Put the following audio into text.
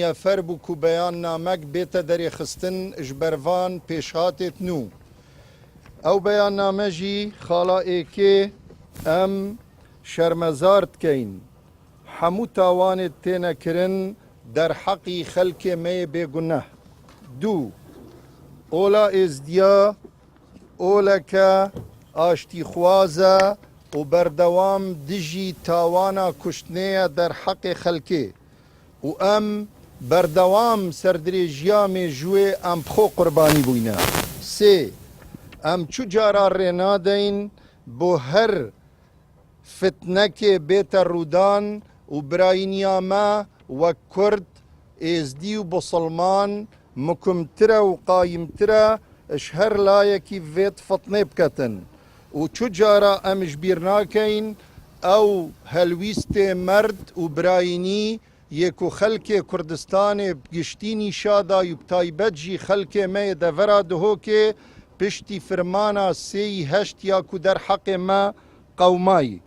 یەفەر بوو و بەیان نامەک بێتە دەرێخستن ژبەروان پێشهاتێت نو ئەو بەیان نامەژی خاڵا ئێکێ ئەم شەرمەزار دکەین هەموو تاوانێت تێنەکردن دەرحەقی خەلکێ مەیە بێگونەه. دوو ئۆلا ئێزدیا ئۆلەکە ئاشتیخوازە و بەردەوام دژی تاوانە کوشتنەیە دەرحەقی خەلکێ و ئەم بەردەوام سەردرێژیا مێژوێ ئەم بخۆ قوربانی بووینە. سێ ئەم چوو جارا ڕێنادەین بۆ هەر فتنەکێ بێتە ڕوودان و براینیامە وەک کورد ئێزدی و بوسڵمان مکمترە و قایمترە اش هەر لایەکی vێت فتنێ بکەتن و چوو جارا ئەمش بیر ناکەین ئەو هەلویستێ مرد و براینی یەک و خەلکێ کوردستانێ گشتینی شادای و تایبەتژی خەلکێ مەیە دەڤەرا دهۆکێ پشتی فرمانە سێی هەشت یا کو دەرحەقێ مە قەومایی.